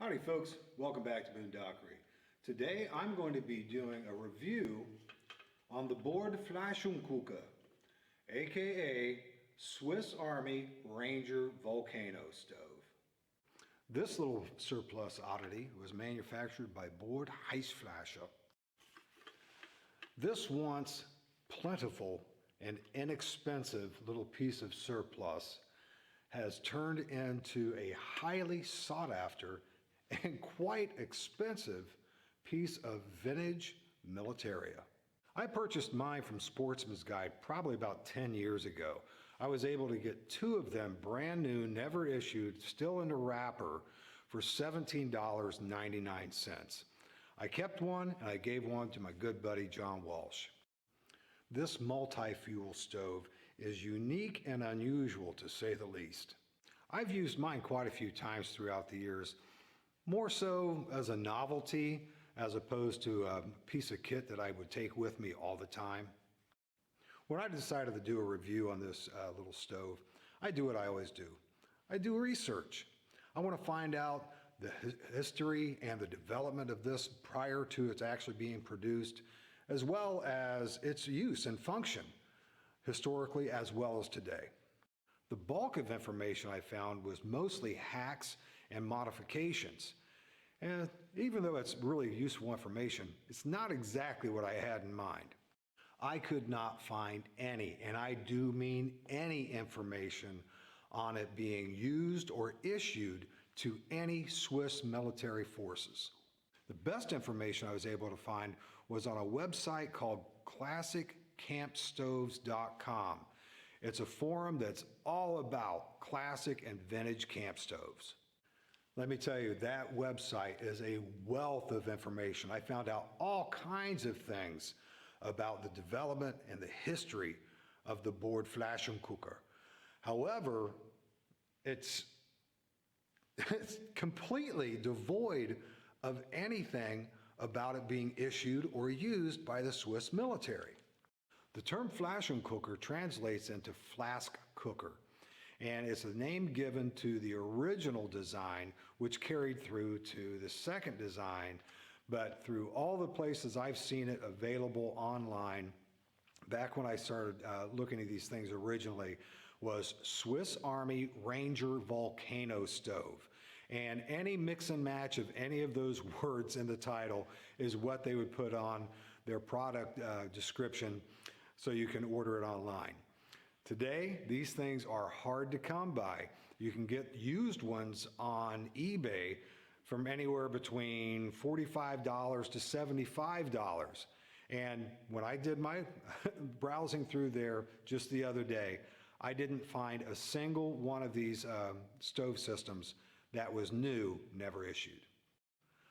Howdy folks, welcome back to Boondockery. Today I'm going to be doing a review on the Board Flaschenkocher, aka Swiss Army Ranger Volcano stove. This little surplus oddity was manufactured by Board Heißflasche. This once plentiful and inexpensive little piece of surplus has turned into a highly sought after and quite expensive piece of vintage militaria. I purchased mine from Sportsman's Guide probably about 10 years ago. I was able to get two of them brand new, never issued, still in the wrapper for $17.99. I kept one and I gave one to my good buddy John Walsh. This multi-fuel stove is unique and unusual to say the least. I've used mine quite a few times throughout the years, more so as a novelty as opposed to a piece of kit that I would take with me all the time. When I decided to do a review on this little stove, I do what I always do. I do research. I want to find out the history and the development of this prior to its actually being produced, as well as its use and function, historically as well as today. The bulk of information I found was mostly hacks and modifications. And even though it's really useful information, it's not exactly what I had in mind. I could not find any, and I do mean any information on it being used or issued to any Swiss military forces. The best information I was able to find was on a website called classiccampstoves.com. It's a forum that's all about classic and vintage camp stoves. Let me tell you, that website is a wealth of information. I found out all kinds of things about the development and the history of the Board Flaschenkocher. However, it's completely devoid of anything about it being issued or used by the Swiss military. The term Flaschenkocher translates into flask cooker, and it's a name given to the original design, which carried through to the second design, but through all the places I've seen it available online, back when I started looking at these things originally, was Swiss Army Ranger Volcano stove. And any mix and match of any of those words in the title is what they would put on their product description, so you can order it online. Today, these things are hard to come by. You can get used ones on eBay from anywhere between $45 to $75. And when I did my browsing through there just the other day, I didn't find a single one of these stove systems that was new, never issued.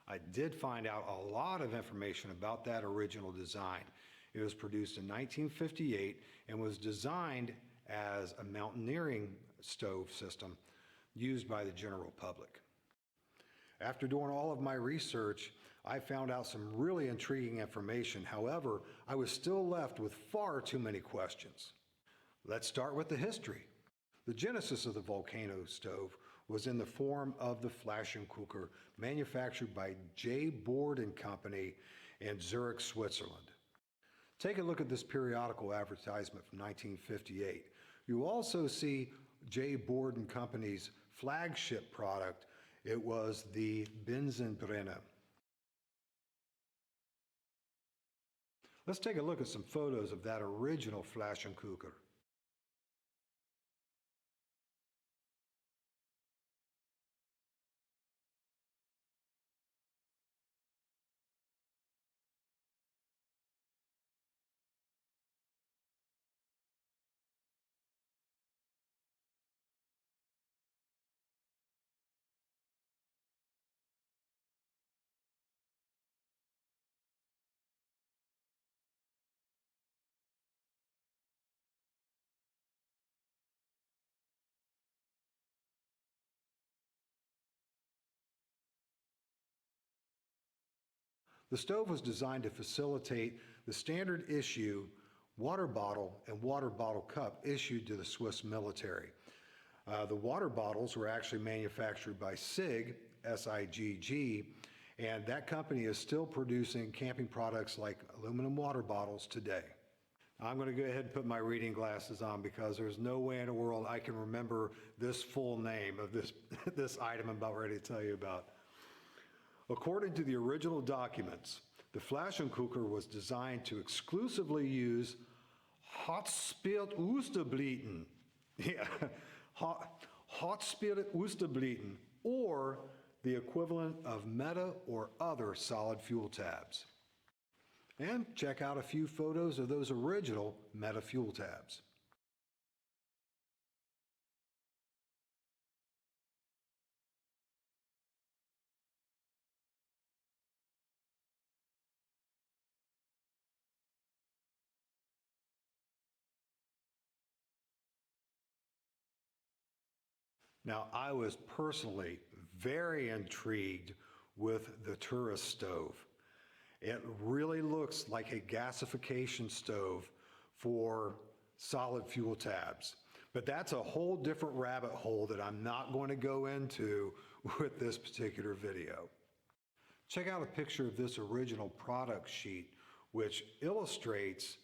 I did find out a lot of information about that original design. It was produced in 1958 and was designed as a mountaineering stove system used by the general public. After doing all of my research, I found out some really intriguing information. However, I was still left with far too many questions. Let's start with the history. The genesis of the Volcano stove was in the form of the Flaschenkocher, manufactured by J. Board and Company in Zurich, Switzerland. Take a look at this periodical advertisement from 1958. You also see J. Board and Company's flagship product. It was the Benzenbrenner. Let's take a look at some photos of that original Flaschenkocher. The stove was designed to facilitate the standard issue water bottle and water bottle cup issued to the Swiss military. The water bottles were actually manufactured by SIG SIGG, and that company is still producing camping products like aluminum water bottles today. I'm going to go ahead and put my reading glasses on because there's no way in the world I can remember this full name of this item I'm about ready to tell you about. According to the original documents, the Flaschenkocher was designed to exclusively use hot spirit Oesterblieten, hot spirit Oesterblieten, or the equivalent of meta or other solid fuel tabs. And check out a few photos of those original meta fuel tabs. Now, I was personally very intrigued with the tourist stove. It really looks like a gasification stove for solid fuel tabs. But that's a whole different rabbit hole that I'm not going to go into with this particular video. Check out a picture of this original product sheet, which illustrates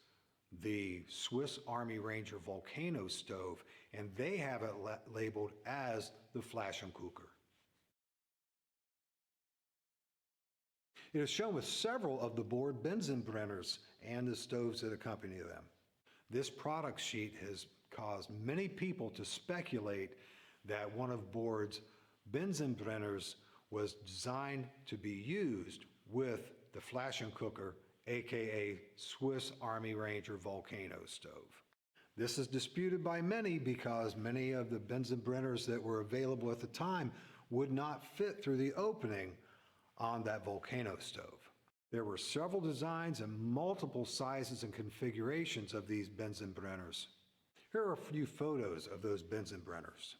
the Swiss Army Ranger Volcano stove, and they have it labeled as the Flaschenkocher. It is shown with several of the board Bunsenbrenners and the stoves that accompany them. This product sheet has caused many people to speculate that one of Board's Bunsenbrenners was designed to be used with the Flaschenkocher, aka Swiss Army Ranger Volcano stove. This is disputed by many because many of the Bunsenbrenners that were available at the time would not fit through the opening on that Volcano stove. There were several designs and multiple sizes and configurations of these Bunsenbrenners. Here are a few photos of those Bunsenbrenners.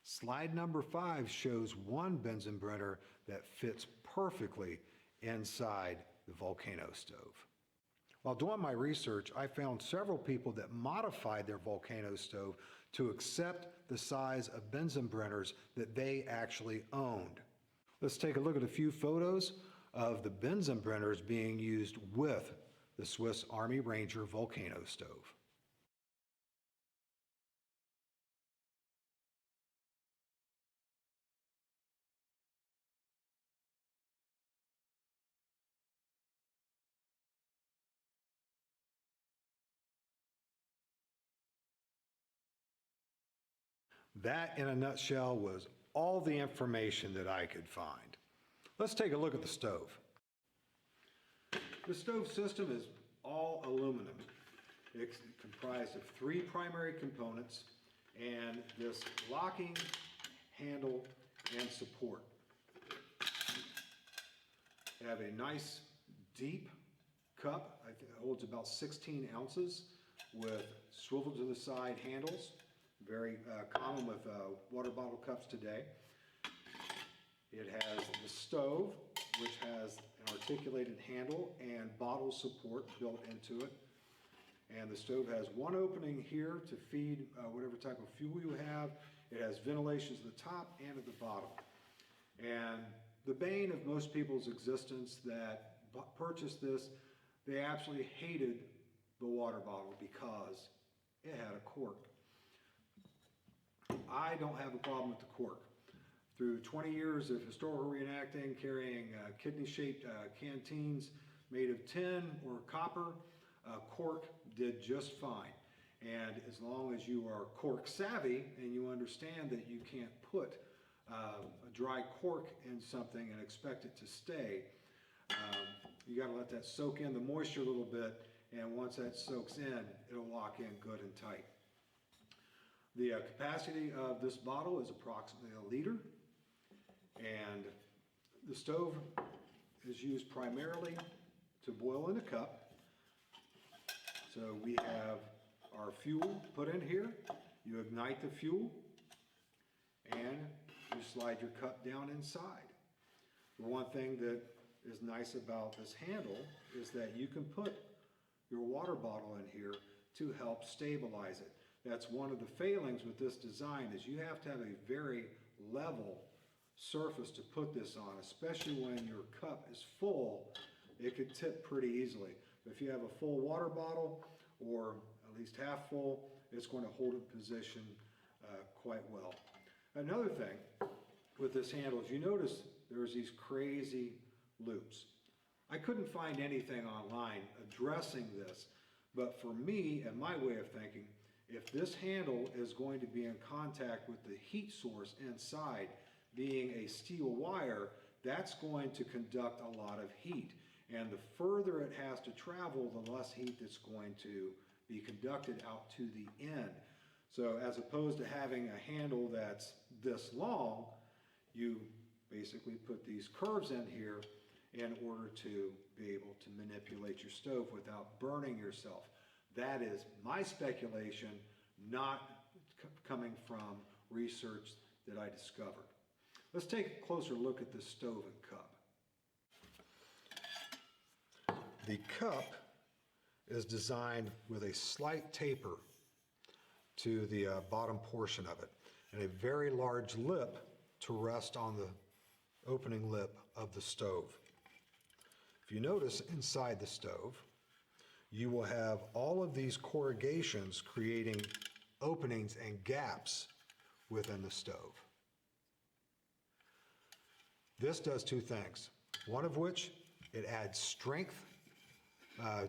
Slide number 5 shows one Bunsenbrenner that fits perfectly inside the Volcano stove. While doing my research, I found several people that modified their Volcano stove to accept the size of Bunsenbrenners that they actually owned. Let's take a look at a few photos of the Bunsenbrenners being used with the Swiss Army Ranger Volcano stove. That, in a nutshell, was all the information that I could find. Let's take a look at the stove. The stove system is all aluminum. It's comprised of 3 primary components and this locking handle and support. I have a nice deep cup. I think it holds about 16 ounces with swivel to the side handles. Very common with water bottle cups today. It has the stove, which has an articulated handle and bottle support built into it. And the stove has one opening here to feed whatever type of fuel you have. It has ventilations at the top and at the bottom. And the bane of most people's existence that purchased this, they absolutely hated the water bottle because it had a cork. I don't have a problem with the cork. Through 20 years of historical reenacting, carrying kidney-shaped canteens made of tin or copper, cork did just fine. And as long as you are cork savvy and you understand that you can't put a dry cork in something and expect it to stay. You got to let that soak in the moisture a little bit, and once that soaks in, it'll lock in good and tight. The capacity of this bottle is approximately 1 liter, and the stove is used primarily to boil in a cup. So we have our fuel put in here. You ignite the fuel, and you slide your cup down inside. The one thing that is nice about this handle is that you can put your water bottle in here to help stabilize it. That's one of the failings with this design, is you have to have a very level surface to put this on, especially when your cup is full. It could tip pretty easily. If you have a full water bottle, or at least half full, it's going to hold it position quite well. Another thing with this handle is, you notice there's these crazy loops. I couldn't find anything online addressing this, but for me and my way of thinking, if this handle is going to be in contact with the heat source inside, being a steel wire, that's going to conduct a lot of heat. And the further it has to travel, the less heat that's going to be conducted out to the end. So as opposed to having a handle that's this long, you basically put these curves in here in order to be able to manipulate your stove without burning yourself. That is my speculation, not coming from research that I discovered. Let's take a closer look at this stove and cup. The cup is designed with a slight taper to the bottom portion of it, and a very large lip to rest on the opening lip of the stove. If you notice inside the stove, you will have all of these corrugations creating openings and gaps within the stove. This does two things. One of which, it adds strength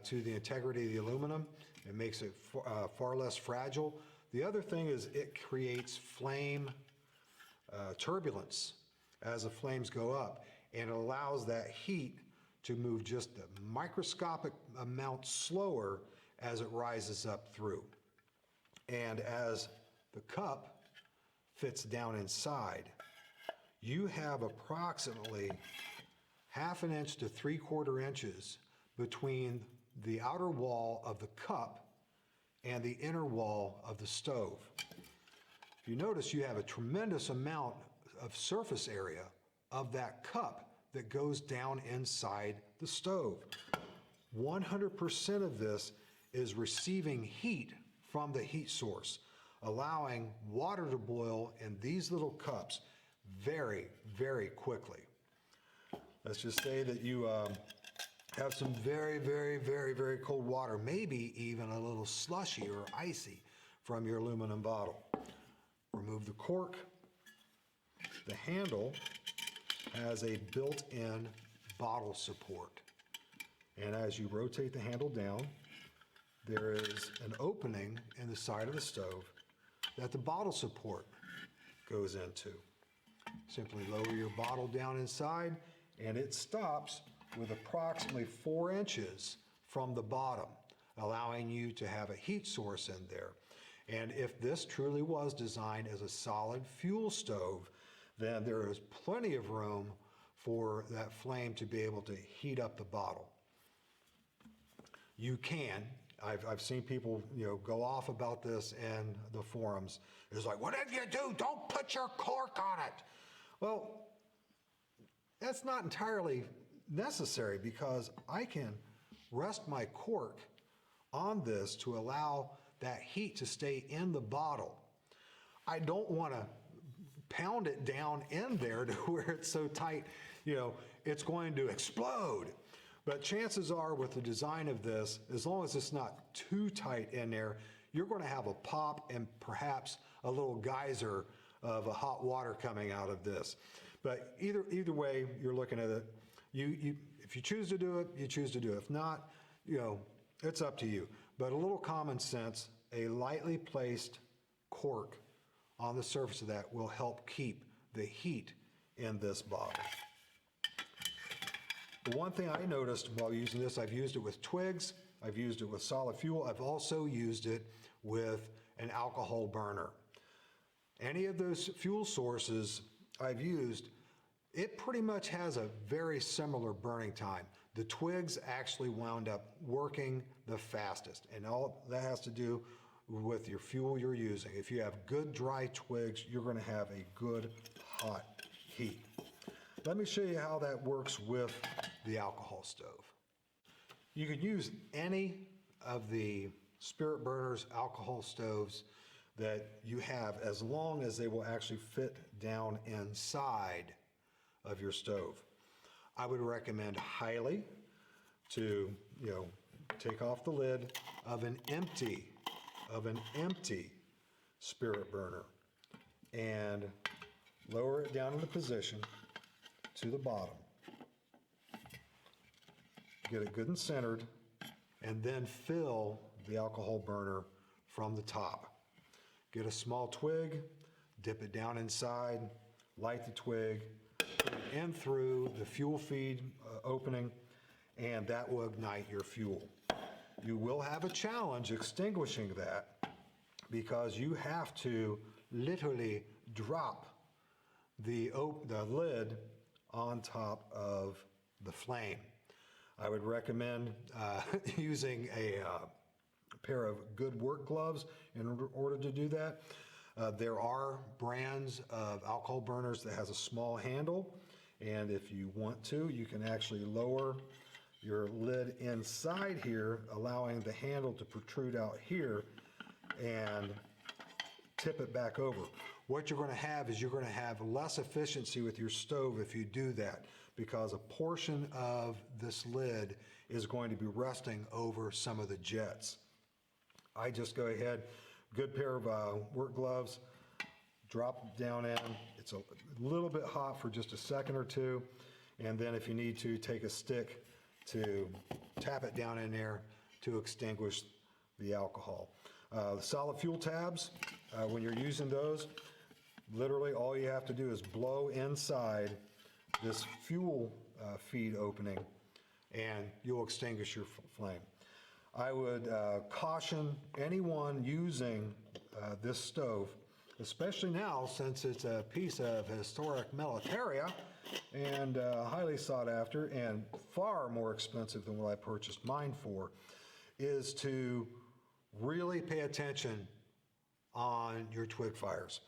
to the integrity of the aluminum. It makes it far less fragile. The other thing is it creates flame turbulence as the flames go up, and it allows that heat to move just a microscopic amount slower as it rises up through. And as the cup fits down inside, you have approximately 1/2 inch to 3/4 inches between the outer wall of the cup and the inner wall of the stove. If you notice, you have a tremendous amount of surface area of that cup that goes down inside the stove. 100% of this is receiving heat from the heat source, allowing water to boil in these little cups very, very quickly. Let's just say that you have some very, very, very, very cold water, maybe even a little slushy or icy from your aluminum bottle. Remove the cork. The handle has a built-in bottle support. And as you rotate the handle down, there is an opening in the side of the stove that the bottle support goes into. Simply lower your bottle down inside, and it stops with approximately 4 inches from the bottom, allowing you to have a heat source in there. And if this truly was designed as a solid fuel stove, then there is plenty of room for that flame to be able to heat up the bottle. You can. I've seen people, go off about this in the forums. It's like, what did you do? Don't put your cork on it. Well, that's not entirely necessary, because I can rest my cork on this to allow that heat to stay in the bottle. I don't want to pound it down in there to where it's so tight, it's going to explode. But chances are, with the design of this, as long as it's not too tight in there, you're going to have a pop and perhaps a little geyser of hot water coming out of this. But either way you're looking at it, if you choose to do it, you choose to do it. If not, it's up to you. But a little common sense, a lightly placed cork on the surface of that will help keep the heat in this bottle. The one thing I noticed while using this, I've used it with Twigs, I've used it with solid fuel, I've also used it with an alcohol burner. Any of those fuel sources I've used, it pretty much has a very similar burning time. The Twigs actually wound up working the fastest, and all that has to do with your fuel you're using. If you have good dry twigs, you're going to have a good hot heat. Let me show you how that works with the alcohol stove. You can use any of the spirit burners, alcohol stoves that you have, as long as they will actually fit down inside of your stove. I would recommend highly to, take off the lid of an empty spirit burner and lower it down into position to the bottom. Get it good and centered, and then fill the alcohol burner from the top. Get a small twig, dip it down inside, light the twig, put it in through the fuel feed opening, and that will ignite your fuel. You will have a challenge extinguishing that because you have to literally drop the lid on top of the flame. I would recommend using a pair of good work gloves in order to do that. There are brands of alcohol burners that has a small handle, and if you want to, you can actually lower your lid inside here, allowing the handle to protrude out here, and tip it back over. What you're going to have is you're going to have less efficiency with your stove if you do that, because a portion of this lid is going to be resting over some of the jets. I just go ahead, good pair of work gloves, drop down in. It's a little bit hot for just a second or two, and then if you need to, take a stick to tap it down in there to extinguish the alcohol. The solid fuel tabs, when you're using those, literally all you have to do is blow inside this fuel feed opening and you'll extinguish your flame. I would caution anyone using this stove, especially now since it's a piece of historic militaria and highly sought after and far more expensive than what I purchased mine for, is to really pay attention on your twig fires.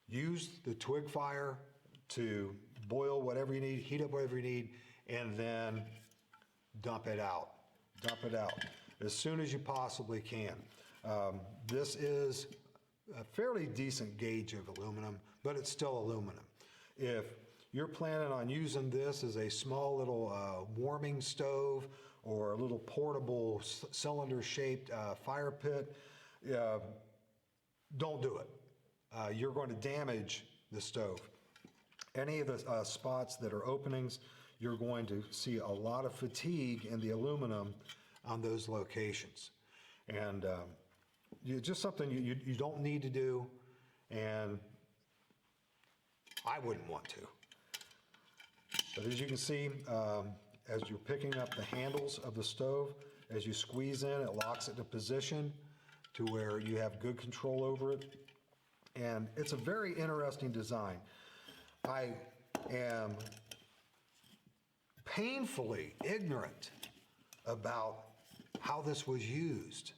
Use the twig fire to boil whatever you need, heat up whatever you need, and then dump it out. Dump it out as soon as you possibly can. This is a fairly decent gauge of aluminum, but it's still aluminum. If you're planning on using this as a small little warming stove or a little portable cylinder-shaped fire pit, don't do it. You're going to damage the stove. Any of the spots that are openings, you're going to see a lot of fatigue in the aluminum on those locations. And just something you don't need to do, and I wouldn't want to. But as you can see, as you're picking up the handles of the stove, as you squeeze in, it locks it to position to where you have good control over it. And it's a very interesting design. I am painfully ignorant about how this was used.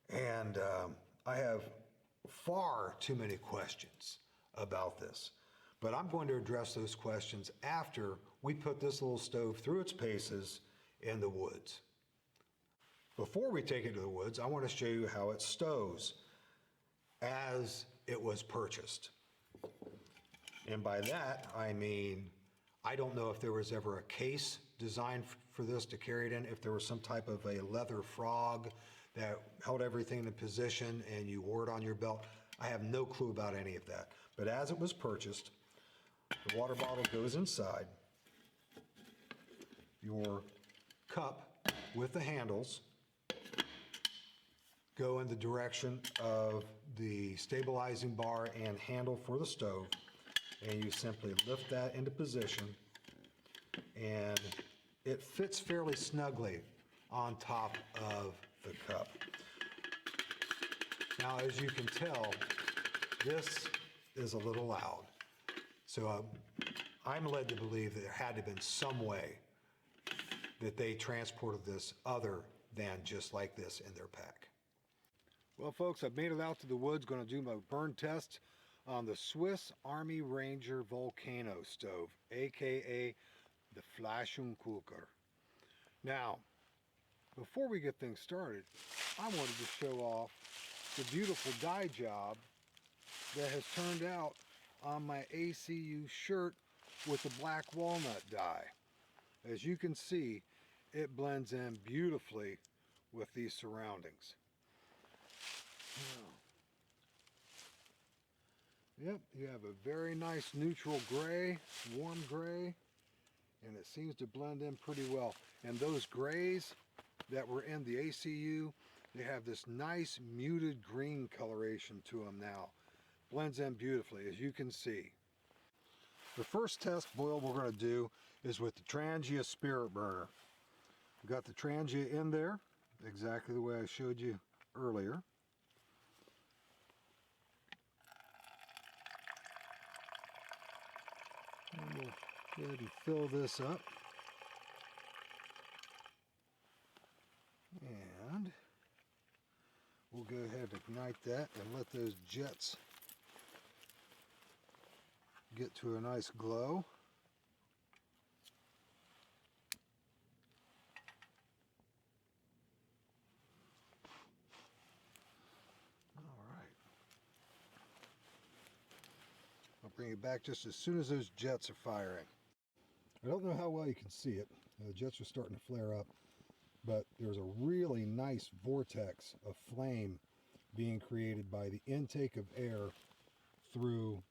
And I have far too many questions about this. But I'm going to address those questions after we put this little stove through its paces in the woods. Before we take it to the woods, I want to show you how it stows as it was purchased. And by that, I mean, I don't know if there was ever a case designed for this to carry it in, if there was some type of a leather frog that held everything in position and you wore it on your belt. I have no clue about any of that. But as it was purchased, the water bottle goes inside. Your cup with the handles go in the direction of the stabilizing bar and handle for the stove. and you simply lift that into position, and it fits fairly snugly on top of the cup. Now, as you can tell, this is a little loud. So I'm led to believe that there had to have been some way that they transported this other than just like this in their pack. Well, folks, I've made it out to the woods, going to do my burn test on the Swiss Army Ranger Volcano stove, aka the Flaschenkocher. Now, before we get things started, I wanted to show off the beautiful dye job that has turned out on my ACU shirt with the black walnut dye. As you can see, it blends in beautifully with these surroundings. Yep, you have a very nice neutral gray, warm gray, and it seems to blend in pretty well. And those grays that were in the ACU, they have this nice muted green coloration to them now. Blends in beautifully, as you can see. The first test boil we're going to do is with the Trangia Spirit Burner. We've got the Trangia in there, exactly the way I showed you earlier. And we'll go ahead and fill this up. And we'll go ahead and ignite that and let those jets get to a nice glow. I'll bring it back just as soon as those jets are firing. I don't know how well you can see it. The jets are starting to flare up, but there's a really nice vortex of flame being created by the intake of air through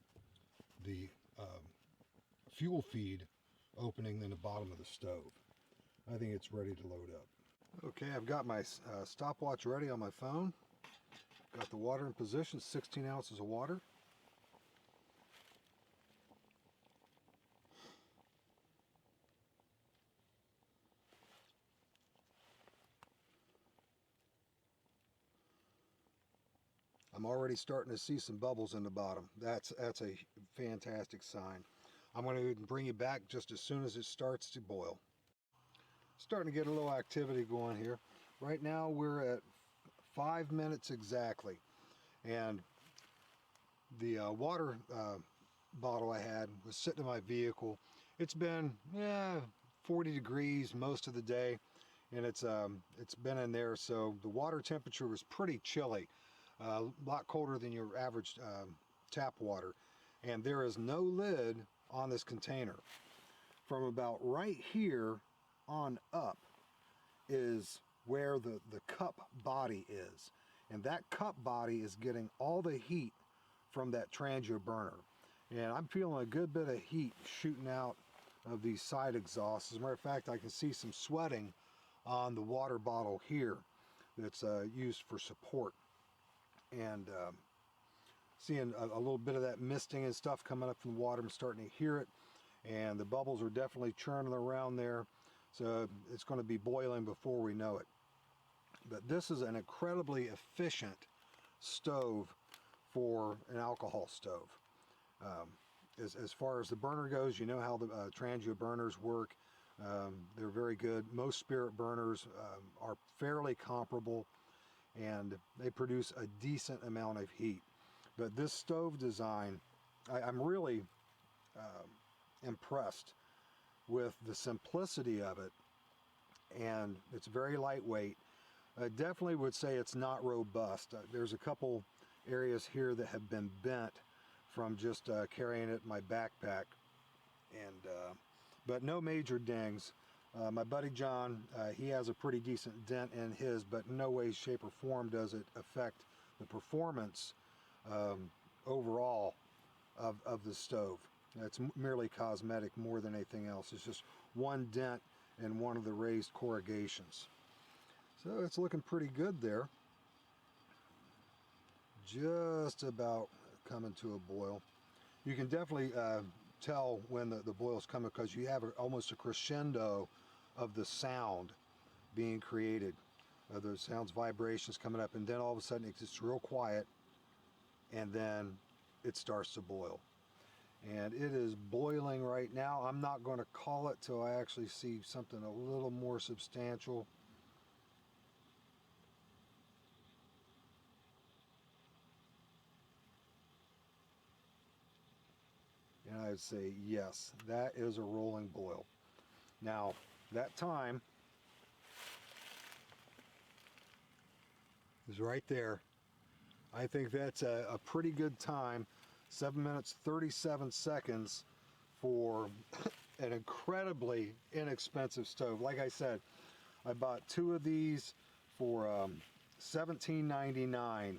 the fuel feed opening in the bottom of the stove. I think it's ready to load up. Okay, I've got my stopwatch ready on my phone. Got the water in position, 16 ounces of water. I'm already starting to see some bubbles in the bottom. That's a fantastic sign. I'm going to bring you back just as soon as it starts to boil. Starting to get a little activity going here. Right now we're at 5 minutes exactly, and the water bottle I had was sitting in my vehicle. It's been 40 degrees most of the day, and it's been in there, so the water temperature was pretty chilly. A lot colder than your average tap water, and there is no lid on this container. From about right here on up is where the cup body is, and that cup body is getting all the heat from that Trangia burner, and I'm feeling a good bit of heat shooting out of these side exhausts. As a matter of fact, I can see some sweating on the water bottle here that's used for support. And seeing a little bit of that misting and stuff coming up from the water. I'm starting to hear it, and the bubbles are definitely churning around there, so it's going to be boiling before we know it. But this is an incredibly efficient stove for an alcohol stove. As far as the burner goes, you know how the Trangia burners work. They're very good. Most spirit burners are fairly comparable, and they produce a decent amount of heat. But this stove design, I'm really impressed with the simplicity of it, and it's very lightweight. I definitely would say it's not robust. There's a couple areas here that have been bent from just carrying it in my backpack, and but no major dings. My buddy John, he has a pretty decent dent in his, but in no way, shape, or form does it affect the performance overall of the stove. It's merely cosmetic more than anything else. It's just one dent in one of the raised corrugations. So it's looking pretty good there. Just about coming to a boil. you can definitely tell when the boil's coming, because you have almost a crescendo of the sound being created. Those sounds, vibrations coming up, and then all of a sudden it gets real quiet, and then it starts to boil. And it is boiling right now. I'm not going to call it till I actually see something a little more substantial. And I'd say, yes, that is a rolling boil. Now, that time is right there. I think that's a pretty good time. 7 minutes, 37 seconds for an incredibly inexpensive stove. Like I said, I bought 2 of these for $17.99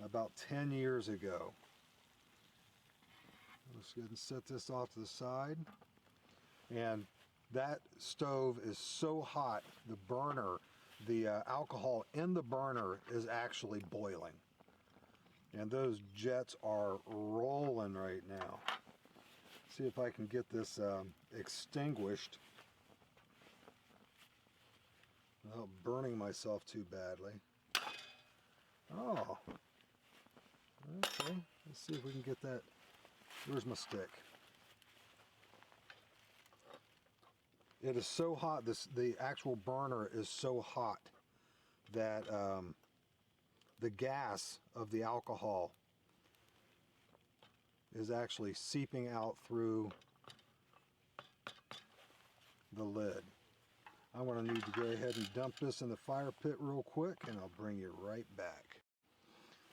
about 10 years ago. Let's go ahead and set this off to the side. And that stove is so hot, the burner, the alcohol in the burner is actually boiling. And those jets are rolling right now. See if I can get this extinguished without burning myself too badly. Oh, okay. Let's see if we can get that. Where's my stick? It is so hot. The actual burner is so hot that the gas of the alcohol is actually seeping out through the lid. I'm going to need to go ahead and dump this in the fire pit real quick, and I'll bring you right back.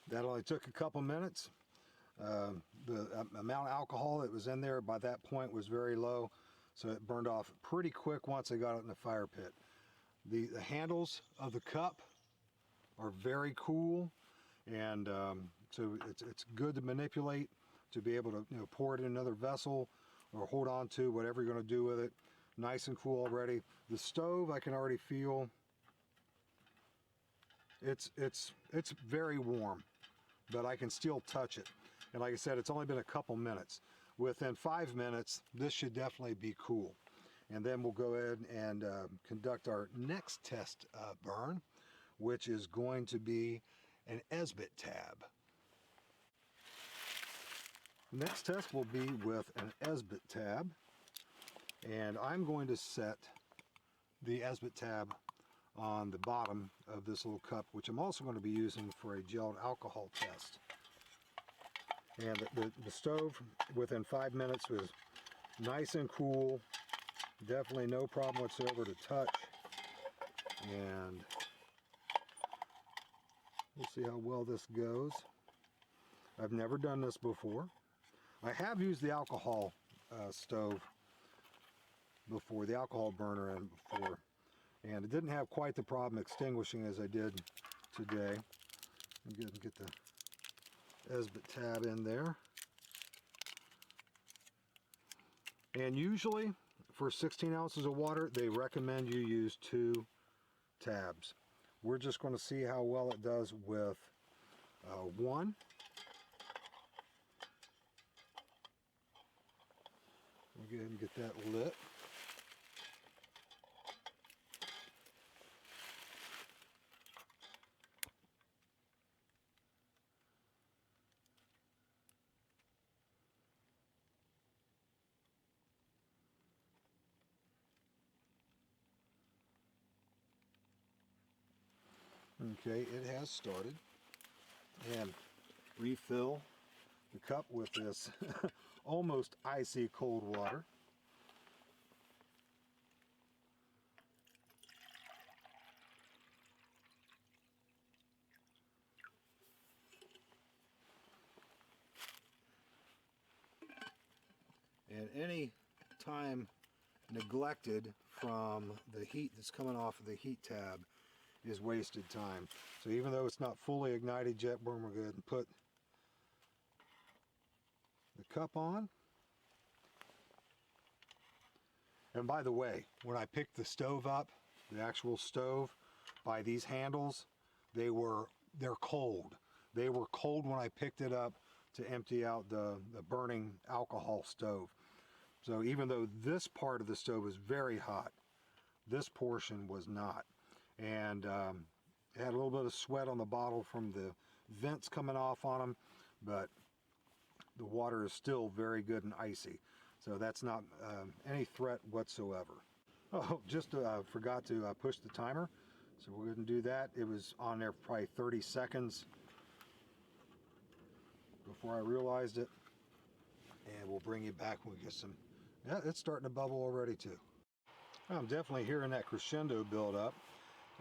That only took a couple minutes. The amount of alcohol that was in there by that point was very low, so it burned off pretty quick once I got it in the fire pit. The handles of the cup are very cool, and so it's good to manipulate, to be able to pour it in another vessel or hold on to whatever you're going to do with it. Nice and cool already. The stove, I can already feel it's very warm, but I can still touch it. And like I said, it's only been a couple minutes. Within 5 minutes, this should definitely be cool. And then we'll go ahead and conduct our next test burn, which is going to be an Esbit tab. Next test will be with an Esbit tab, and I'm going to set the Esbit tab on the bottom of this little cup, which I'm also going to be using for a gelled alcohol test. And the stove within 5 minutes was nice and cool, definitely no problem whatsoever to touch, and we'll see how well this goes. I've never done this before. I have used the alcohol stove before, the alcohol burner in before, and it didn't have quite the problem extinguishing as I did today. I'm going to get the Esbit tab in there. And usually for 16 ounces of water, they recommend you use 2 tabs. We're just going to see how well it does with 1. We'll go ahead and get that lit. Okay, it has started. And refill the cup with this almost icy cold water. And any time neglected from the heat that's coming off of the heat tab is wasted time. So even though it's not fully ignited yet, we're going to go ahead and put the cup on. And by the way, when I picked the stove up, the actual stove, by these handles, they're cold. They were cold when I picked it up to empty out the burning alcohol stove. So even though this part of the stove is very hot, this portion was not. And it had a little bit of sweat on the bottle from the vents coming off on them, but the water is still very good and icy. So that's not any threat whatsoever. Oh, just forgot to push the timer. So we're going to do that. It was on there for probably 30 seconds before I realized it. And we'll bring you back when we get some. Yeah, it's starting to bubble already too. I'm definitely hearing that crescendo build up.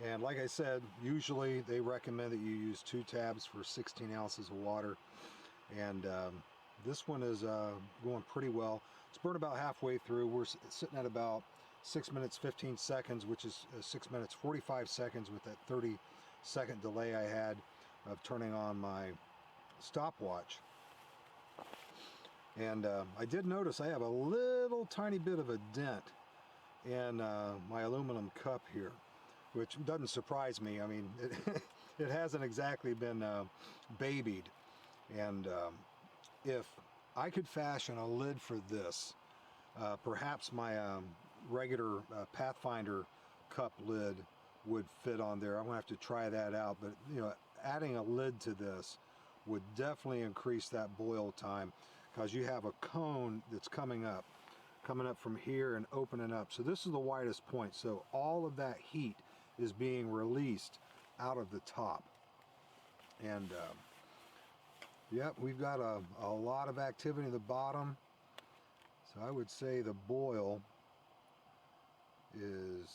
And like I said, usually they recommend that you use 2 tabs for 16 ounces of water. And this one is going pretty well. It's burned about halfway through. We're sitting at about 6 minutes 15 seconds, which is 6 minutes 45 seconds with that 30-second delay I had of turning on my stopwatch. And I did notice I have a little tiny bit of a dent in my aluminum cup here, which doesn't surprise me. I mean, it hasn't exactly been babied. And if I could fashion a lid for this, perhaps my regular Pathfinder cup lid would fit on there. I'm gonna have to try that out, but you know, adding a lid to this would definitely increase that boil time, because you have a cone that's coming up from here and opening up. So this is the widest point, so all of that heat is being released out of the top. And yep, we've got a lot of activity in the bottom. So I would say the boil is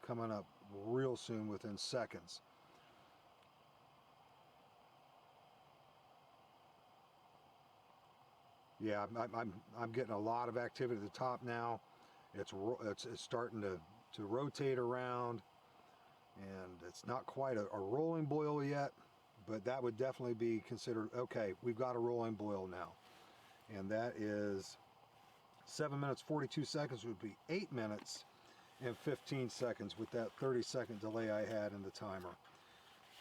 coming up real soon, within seconds. Yeah, I'm getting a lot of activity at the top now. It's starting to rotate around, and it's not quite a rolling boil yet, but that would definitely be considered, okay, we've got a rolling boil now. And that is 7 minutes 42 seconds, would be 8 minutes and 15 seconds with that 30-second delay I had in the timer.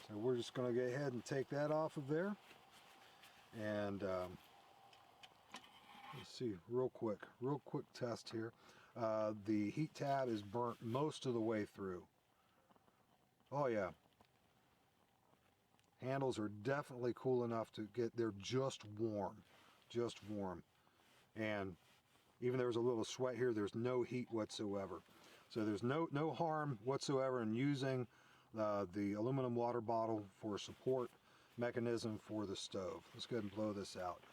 So we're just going to go ahead and take that off of there. And let's see, real quick test here. The heat tab is burnt most of the way through. Oh yeah. Handles are definitely cool enough to get, they're just warm. And even there's a little sweat here, there's no heat whatsoever. So there's no harm whatsoever in using the aluminum water bottle for a support mechanism for the stove. Let's go ahead and blow this out.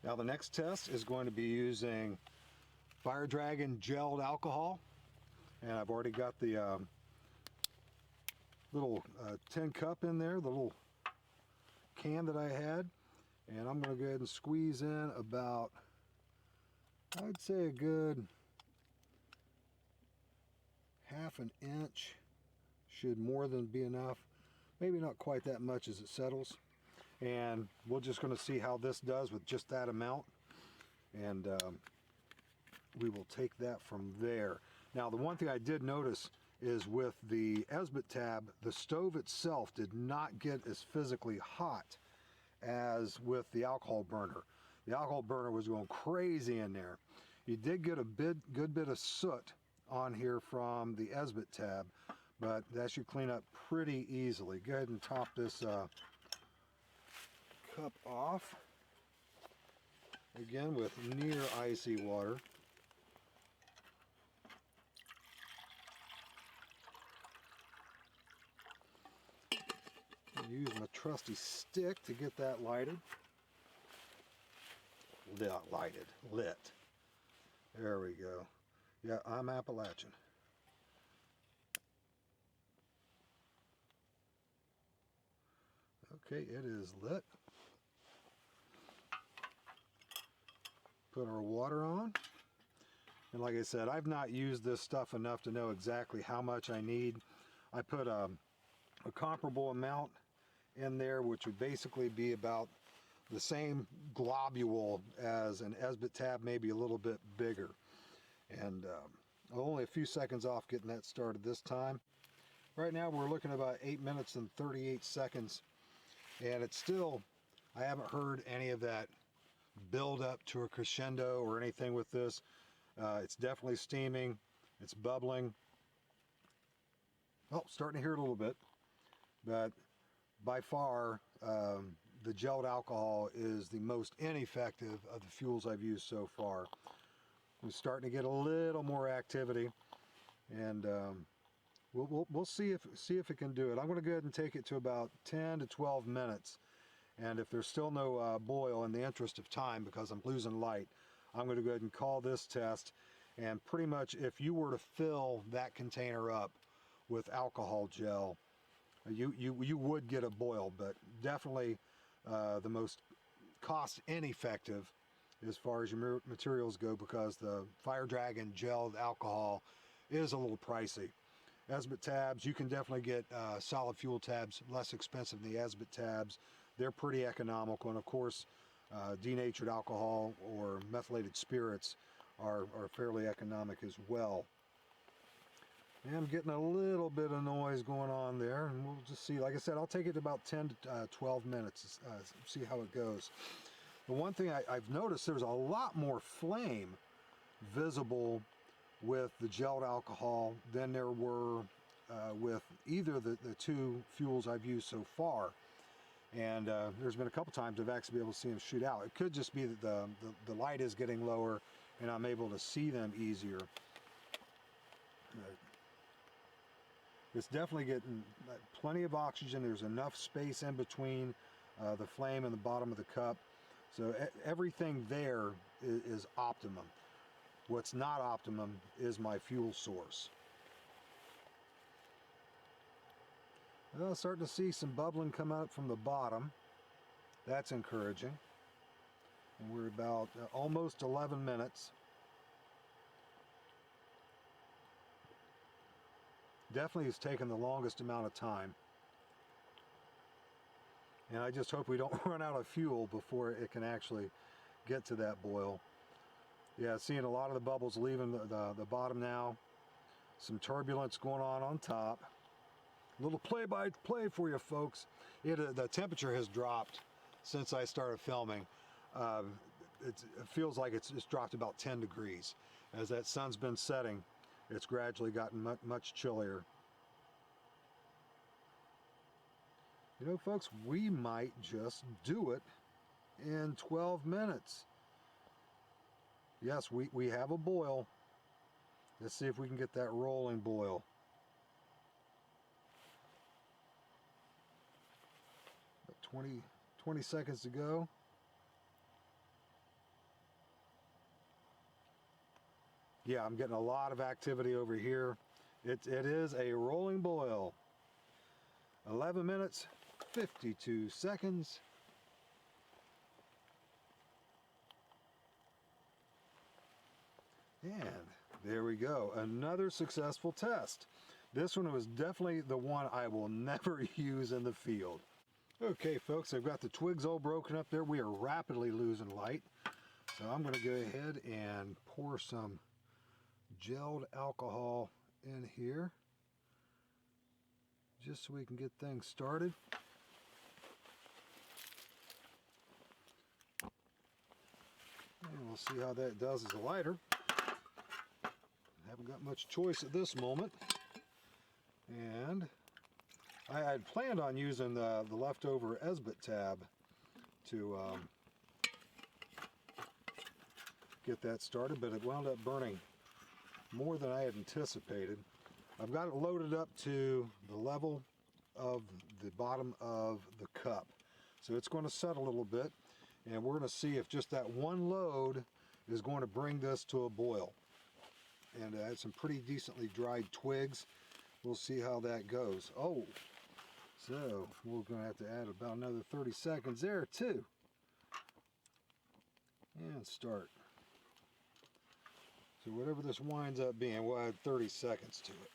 Now the next test is going to be using Fire Dragon gelled alcohol, and I've already got the little tin cup in there, the little can that I had, and I'm going to go ahead and squeeze in about, I'd say a good ½ an inch should more than be enough. Maybe not quite that much as it settles. And we're just going to see how this does with just that amount. And we will take that from there. Now, the one thing I did notice is with the Esbit tab, the stove itself did not get as physically hot as with the alcohol burner. The alcohol burner was going crazy in there. You did get a good bit of soot on here from the Esbit tab, but that should clean up pretty easily. Go ahead and top this cup off, again with near icy water. Use my trusty stick to get that lighted. Lit. There we go. Yeah, I'm Appalachian. Okay, it is lit. Put our water on. And like I said, I've not used this stuff enough to know exactly how much I need. I put a comparable amount in there, which would basically be about the same globule as an Esbit tab, maybe a little bit bigger. And only a few seconds off getting that started this time. Right now we're looking at about 8 minutes and 38 seconds And it's still, I haven't heard any of that build up to a crescendo or anything with this. It's definitely steaming, it's bubbling. Oh, starting to hear it a little bit, but by far the gelled alcohol is the most ineffective of the fuels I've used so far. I'm starting to get a little more activity, and we'll see if it can do it. I'm going to go ahead and take it to about 10 to 12 minutes, and if there's still no boil, in the interest of time, because I'm losing light, I'm going to go ahead and call this test. And pretty much, if you were to fill that container up with alcohol gel, you would get a boil, but definitely the most cost ineffective as far as your materials go, because the Fire Dragon gelled alcohol is a little pricey. Esbit tabs, you can definitely get solid fuel tabs less expensive than the Esbit tabs. They're pretty economical, and of course denatured alcohol or methylated spirits are fairly economic as well. And I'm getting a little bit of noise going on there, and we'll just see. Like I said, I'll take it to about 10 to 12 minutes, see how it goes. The one thing I've noticed, there's a lot more flame visible with the gelled alcohol than there were with either the two fuels I've used so far. And there's been a couple times I've actually been able to see them shoot out. It could just be that the light is getting lower and I'm able to see them easier. It's definitely getting plenty of oxygen. There's enough space in between the flame and the bottom of the cup. So everything there is optimum. What's not optimum is my fuel source. Well, starting to see some bubbling come out from the bottom. That's encouraging. And we're about almost 11 minutes. Definitely has taken the longest amount of time. And I just hope we don't run out of fuel before it can actually get to that boil. Yeah, seeing a lot of the bubbles leaving the bottom now. Some turbulence going on top. A little play-by-play for you folks. The temperature has dropped since I started filming. It feels like it's dropped about 10 degrees. As that sun's been setting, it's gradually gotten much chillier. You know, folks, we might just do it in 12 minutes. Yes, we have a boil. Let's see if we can get that rolling boil. 20 seconds to go. Yeah, I'm getting a lot of activity over here. It is a rolling boil. 11 minutes, 52 seconds. And there we go. Another successful test. This one was definitely the one I will never use in the field. Okay, folks, I've got the twigs all broken up there. We are rapidly losing light. So I'm going to go ahead and pour some gelled alcohol in here, just so we can get things started. And we'll see how that does as a lighter. Haven't got much choice at this moment. And I had planned on using the leftover Esbit tab to get that started, but it wound up burning more than I had anticipated. I've got it loaded up to the level of the bottom of the cup. So it's going to set a little bit, and we're going to see if just that one load is going to bring this to a boil. And I had some pretty decently dried twigs. We'll see how that goes. Oh, so we're going to have to add about another 30 seconds there too. And start. So whatever this winds up being, we'll add 30 seconds to it.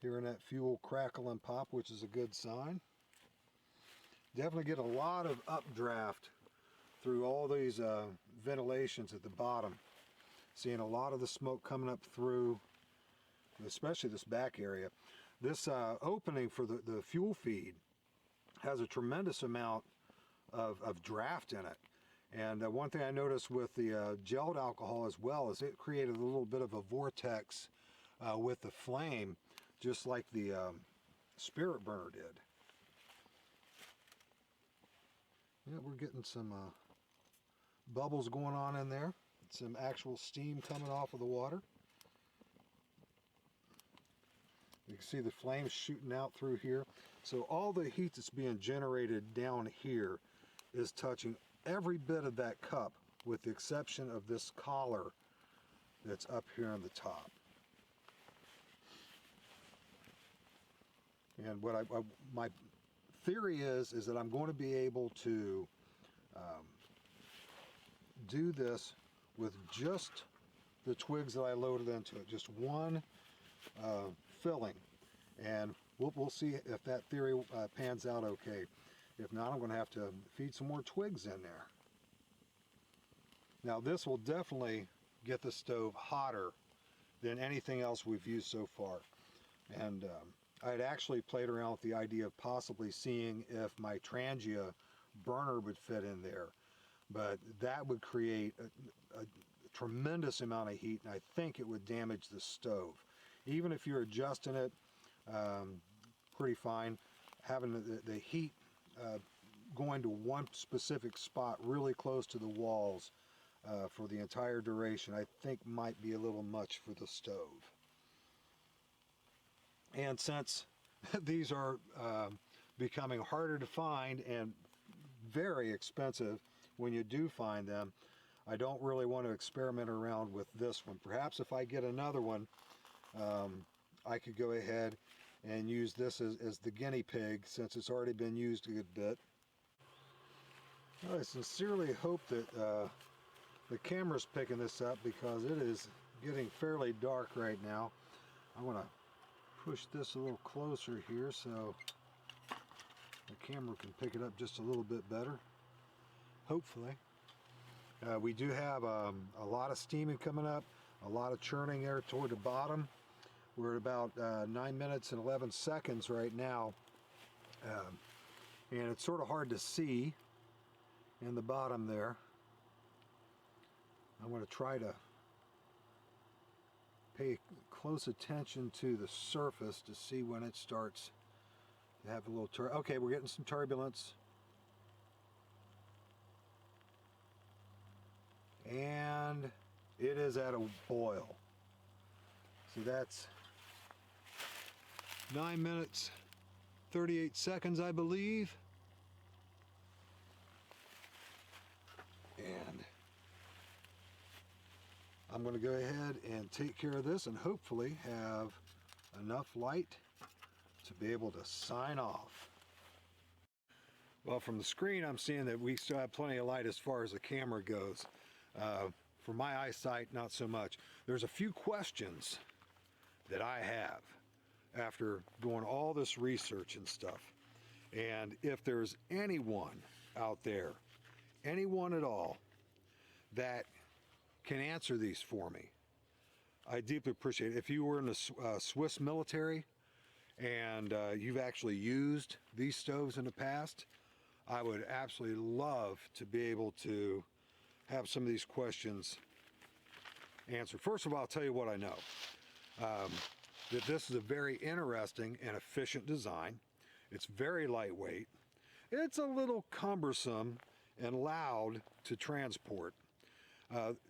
Hearing that fuel crackle and pop, which is a good sign. Definitely get a lot of updraft through all these ventilations at the bottom. Seeing a lot of the smoke coming up through, especially this back area. This opening for the fuel feed has a tremendous amount of draft in it. And one thing I noticed with the gelled alcohol as well is it created a little bit of a vortex with the flame, just like the spirit burner did. Yeah, we're getting some bubbles going on in there. Some actual steam coming off of the water. You can see the flames shooting out through here. So all the heat that's being generated down here is touching every bit of that cup, with the exception of this collar that's up here on the top. And what my theory is that I'm going to be able to do this with just the twigs that I loaded into it, just one filling, and we'll see if that theory pans out okay. If not, I'm going to have to feed some more twigs in there. Now this will definitely get the stove hotter than anything else we've used so far. And I had actually played around with the idea of possibly seeing if my Trangia burner would fit in there, but that would create a tremendous amount of heat, and I think it would damage the stove. Even if you're adjusting it pretty fine, having the heat going to one specific spot really close to the walls for the entire duration, I think might be a little much for the stove. And since these are becoming harder to find and very expensive when you do find them, I don't really want to experiment around with this one. Perhaps if I get another one, I could go ahead and use this as the guinea pig, since it's already been used a good bit. I sincerely hope that the camera's picking this up, because it is getting fairly dark right now. I want to push this a little closer here so the camera can pick it up just a little bit better, hopefully. We do have a lot of steaming coming up, a lot of churning there toward the bottom. We're at about 9 minutes and 11 seconds right now, and it's sort of hard to see in the bottom there. I'm going to try to pay close attention to the surface to see when it starts to have a little okay, we're getting some turbulence. And it is at a boil. So that's 9 minutes 38 seconds, I believe. And I'm going to go ahead and take care of this and hopefully have enough light to be able to sign off. Well, from the screen I'm seeing that we still have plenty of light as far as the camera goes. For my eyesight, not so much. There's a few questions that I have after doing all this research and stuff. And if there's anyone out there, anyone at all, that can answer these for me, I deeply appreciate it. If you were in the Swiss military and you've actually used these stoves in the past, I would absolutely love to be able to have some of these questions answered. First of all, I'll tell you what I know. That this is a very interesting and efficient design. It's very lightweight. It's a little cumbersome and loud to transport.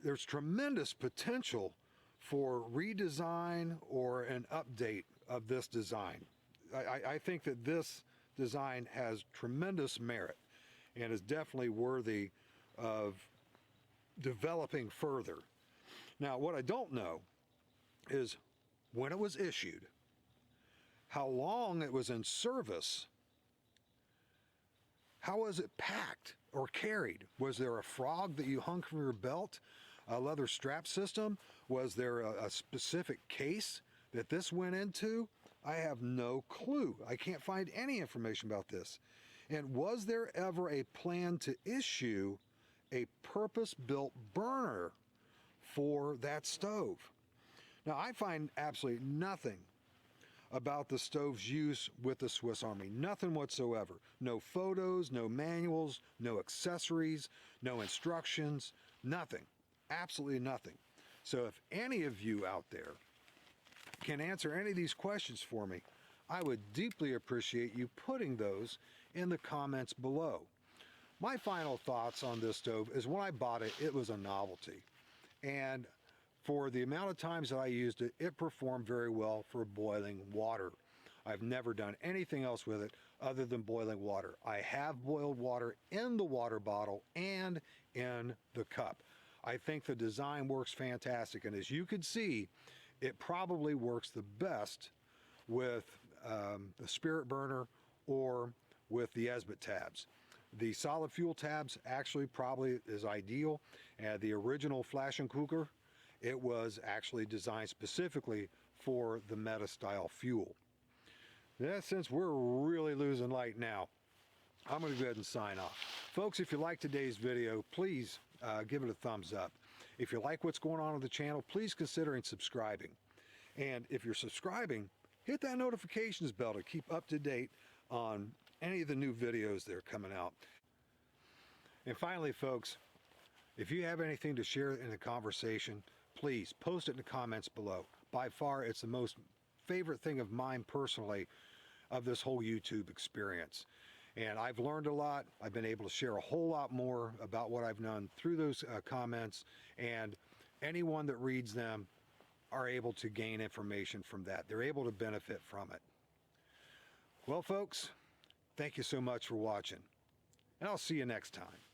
There's tremendous potential for redesign or an update of this design. I think that this design has tremendous merit and is definitely worthy of developing further. Now, what I don't know is when it was issued, how long it was in service, how was it packed or carried? Was there a frog that you hung from your belt, a leather strap system? Was there a specific case that this went into? I have no clue. I can't find any information about this. And was there ever a plan to issue a purpose-built burner for that stove? Now, I find absolutely nothing about the stove's use with the Swiss Army. Nothing whatsoever. No photos, no manuals, no accessories, no instructions, nothing. Absolutely nothing. So if any of you out there can answer any of these questions for me, I would deeply appreciate you putting those in the comments below. My final thoughts on this stove is when I bought it, it was a novelty. And for the amount of times that I used it, it performed very well for boiling water. I've never done anything else with it other than boiling water. I have boiled water in the water bottle and in the cup. I think the design works fantastic, and as you can see, it probably works the best with the spirit burner or with the Esbit tabs. The solid fuel tabs actually probably is ideal. The original Flaschenkocher, it was actually designed specifically for the meta style fuel. Yeah, since we're really losing light now, I'm going to go ahead and sign off. Folks, if you like today's video, please give it a thumbs up. If you like what's going on the channel, please consider subscribing. And if you're subscribing, hit that notifications bell to keep up to date on any of the new videos that are coming out. And finally, folks, if you have anything to share in the conversation, please post it in the comments below. By far, it's the most favorite thing of mine personally of this whole YouTube experience. And I've learned a lot. I've been able to share a whole lot more about what I've done through those comments, and anyone that reads them are able to gain information from that. They're able to benefit from it. Well, folks, thank you so much for watching, and I'll see you next time.